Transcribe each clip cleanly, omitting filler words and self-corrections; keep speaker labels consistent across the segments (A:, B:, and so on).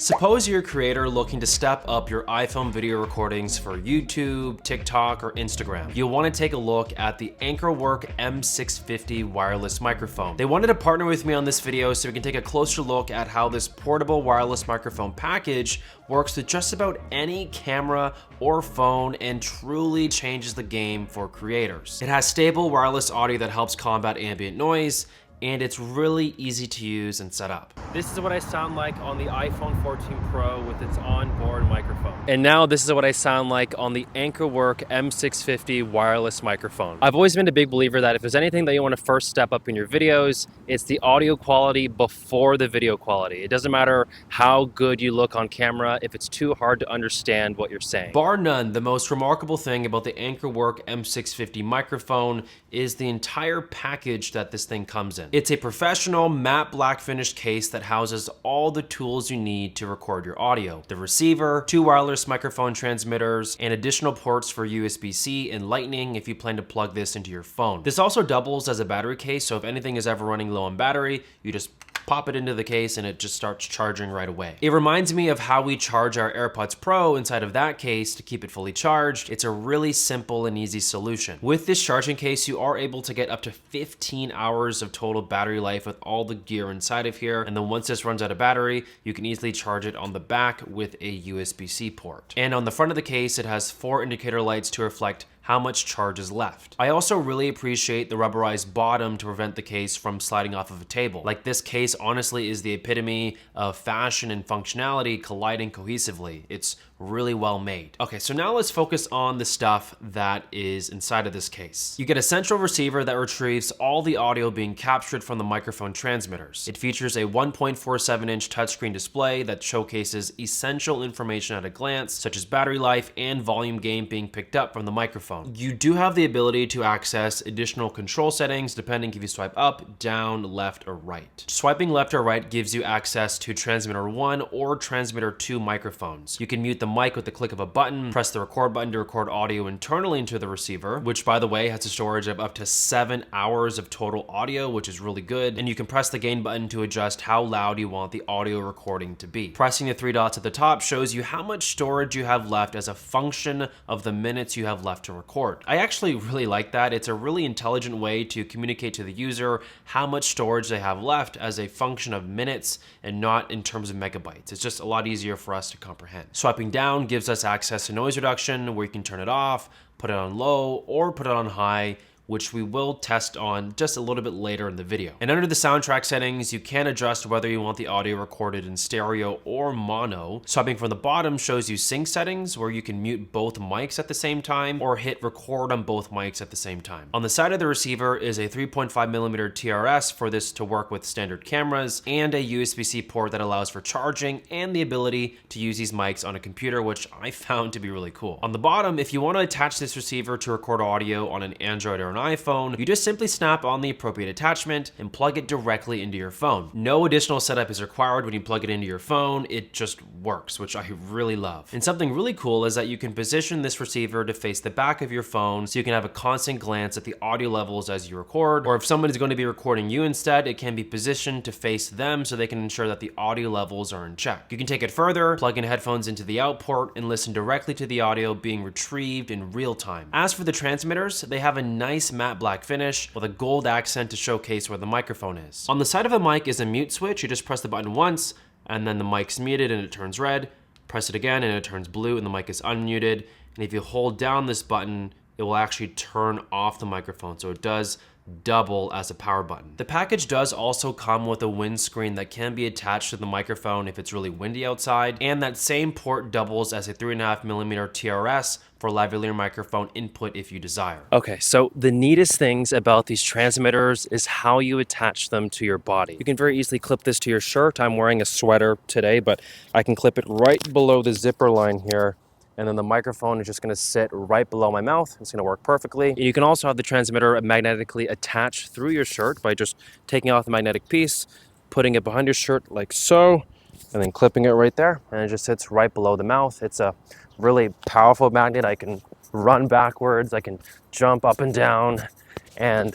A: Suppose you're a creator looking to step up your iPhone video recordings for YouTube, TikTok, or Instagram. You'll want to take a look at the Ankerwork M650 wireless microphone. They wanted to partner with me on this video so we can take a closer look at how this portable wireless microphone package works with just about any camera or phone and truly changes the game for creators. It has stable wireless audio that helps combat ambient noise, and it's really easy to use and set up. This is what I sound like on the iPhone 14 Pro with its onboard microphone. And now this is what I sound like on the Ankerwork M650 wireless microphone. I've always been a big believer that if there's anything that you want to first step up in your videos, it's the audio quality before the video quality. It doesn't matter how good you look on camera if it's too hard to understand what you're saying. Bar none, the most remarkable thing about the Ankerwork M650 microphone is the entire package that this thing comes in. It's a professional matte black finished case that houses all the tools you need to record your audio. The receiver, 2 wireless microphone transmitters, and additional ports for USB-C and Lightning if you plan to plug this into your phone. This also doubles as a battery case, so if anything is ever running low on battery, you just pop it into the case and it just starts charging right away. It reminds me of how we charge our AirPods Pro inside of that case to keep it fully charged. It's a really simple and easy solution. With this charging case, you are able to get up to 15 hours of total battery life with all the gear inside of here. And then once this runs out of battery, you can easily charge it on the back with a USB-C port. And on the front of the case, it has 4 indicator lights to reflect how much charge is left. I also really appreciate the rubberized bottom to prevent the case from sliding off of a table. Like, this case honestly is the epitome of fashion and functionality colliding cohesively. It's really well made. Okay, so now let's focus on the stuff that is inside of this case. You get a central receiver that retrieves all the audio being captured from the microphone transmitters. It features a 1.47-inch touchscreen display that showcases essential information at a glance, such as battery life and volume gain being picked up from the microphone. You do have the ability to access additional control settings depending if you swipe up, down, left, or right. Swiping left or right gives you access to transmitter 1 or transmitter 2 microphones. You can mute the mic with the click of a button, press the record button to record audio internally into the receiver, which by the way has a storage of up to 7 hours of total audio, which is really good. And you can press the gain button to adjust how loud you want the audio recording to be. Pressing the 3 dots at the top shows you how much storage you have left as a function of the minutes you have left to record. I actually really like that. It's a really intelligent way to communicate to the user how much storage they have left as a function of minutes and not in terms of megabytes. It's just a lot easier for us to comprehend. Swiping down gives us access to noise reduction, where you can turn it off, put it on low, or put it on high, which we will test on just a little bit later in the video. And under the soundtrack settings, you can adjust whether you want the audio recorded in stereo or mono. Swiping from the bottom shows you sync settings, where you can mute both mics at the same time or hit record on both mics at the same time. On the side of the receiver is a 3.5mm TRS for this to work with standard cameras, and a USB-C port that allows for charging and the ability to use these mics on a computer, which I found to be really cool. On the bottom, if you want to attach this receiver to record audio on an Android or an iPhone, you just simply snap on the appropriate attachment and plug it directly into your phone. No additional setup is required when you plug it into your phone. It just works, which I really love. And something really cool is that you can position this receiver to face the back of your phone so you can have a constant glance at the audio levels as you record, or if someone is going to be recording you instead, it can be positioned to face them so they can ensure that the audio levels are in check. You can take it further, plug in headphones into the out port, and listen directly to the audio being retrieved in real time. As for the transmitters, they have a nice matte black finish with a gold accent to showcase where the microphone is. On the side of the mic is a mute switch. You just press the button once and then the mic's muted and it turns red. Press it again and it turns blue and the mic is unmuted. And if you hold down this button, it will actually turn off the microphone. So it does double as a power button. The package does also come with a windscreen that can be attached to the microphone if it's really windy outside, and that same port doubles as a 3.5mm TRS for lavalier microphone input if you desire. Okay, so the neatest things about these transmitters is how you attach them to your body. You can very easily clip this to your shirt. I'm wearing a sweater today, but I can clip it right below the zipper line here, and then the microphone is just gonna sit right below my mouth. It's gonna work perfectly. You can also have the transmitter magnetically attached through your shirt by just taking off the magnetic piece, putting it behind your shirt like so, and then clipping it right there, and it just sits right below the mouth. It's a really powerful magnet. I can run backwards, I can jump up and down, and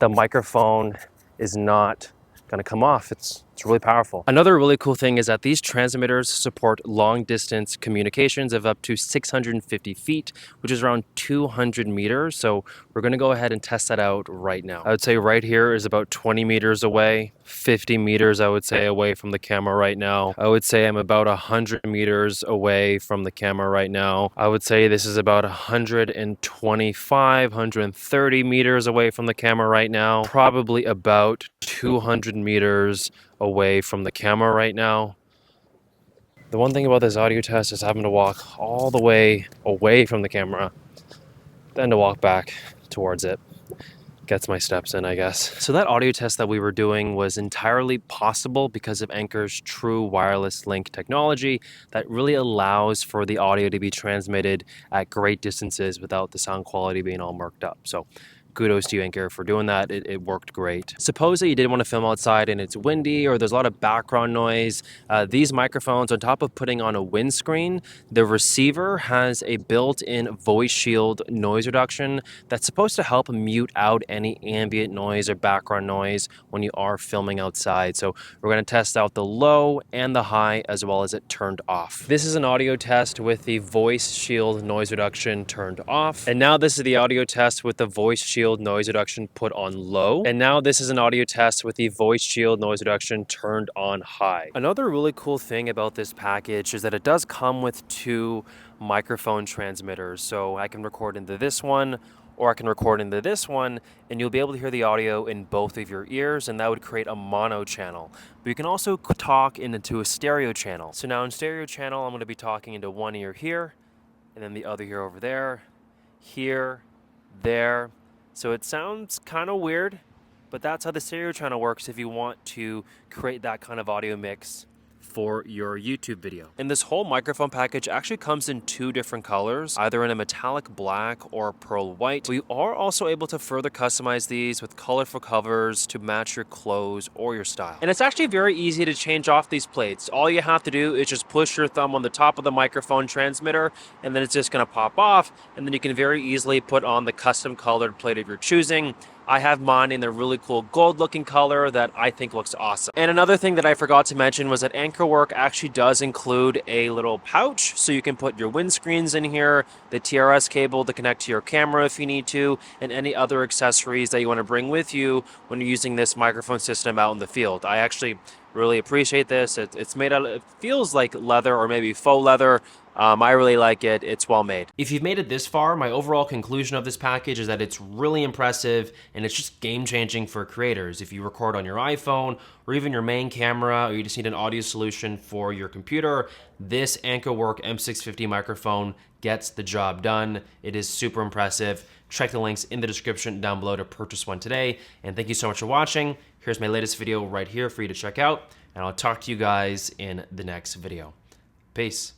A: the microphone is not gonna come off. It's It's really powerful. Another really cool thing is that these transmitters support long distance communications of up to 650 feet, which is around 200 meters. So we're going to go ahead and test that out right now. I would say right here is about 20 meters away, 50 meters, I would say, away from the camera right now. I would say I'm about 100 meters away from the camera right now. I would say this is about 125, 130 meters away from the camera right now. Probably about 200 meters away from the camera right now. The one thing about this audio test is having to walk all the way away from the camera, then to walk back towards it. Gets my steps in, I guess. So that audio test that we were doing was entirely possible because of Anker's true wireless link technology that really allows for the audio to be transmitted at great distances without the sound quality being all murked up. So kudos to you, Anker, for doing that. It worked great. Suppose that you did want to film outside and it's windy or there's a lot of background noise. These microphones, on top of putting on a windscreen, the receiver has a built-in voice shield noise reduction that's supposed to help mute out any ambient noise or background noise when you are filming outside. So we're going to test out the low and the high as well as it turned off. This is an audio test with the voice shield noise reduction turned off. And now this is the audio test with the voice shield noise reduction put on low. And now this is an audio test with the voice shield noise reduction turned on high. Another really cool thing about this package is that it does come with two microphone transmitters. So I can record into this one or I can record into this one, and you'll be able to hear the audio in both of your ears, and that would create a mono channel. But you can also talk into a stereo channel. So now in stereo channel, I'm going to be talking into one ear here, and then the other ear over there, here, there. So it sounds kind of weird, but that's how the stereo channel works if you want to create that kind of audio mix for your YouTube video. And this whole microphone package actually comes in two different colors, either in a metallic black or pearl white. We are also able to further customize these with colorful covers to match your clothes or your style. And it's actually very easy to change off these plates. All you have to do is just push your thumb on the top of the microphone transmitter, and then it's just gonna pop off, and then you can very easily put on the custom colored plate of your choosing. I have mine in a really cool gold looking color that I think looks awesome. And another thing that I forgot to mention was that Ankerwork actually does include a little pouch, so you can put your windscreens in here, the TRS cable to connect to your camera if you need to, and any other accessories that you want to bring with you when you're using this microphone system out in the field. I actually really appreciate this. It's made out of, it feels like leather or maybe faux leather. I really like it. It's well made. If you've made it this far, my overall conclusion of this package is that it's really impressive and it's just game changing for creators. If you record on your iPhone or even your main camera, or you just need an audio solution for your computer, this Ankerwork M650 microphone gets the job done. It is super impressive. Check the links in the description down below to purchase one today. And thank you so much for watching. Here's my latest video right here for you to check out. And I'll talk to you guys in the next video. Peace.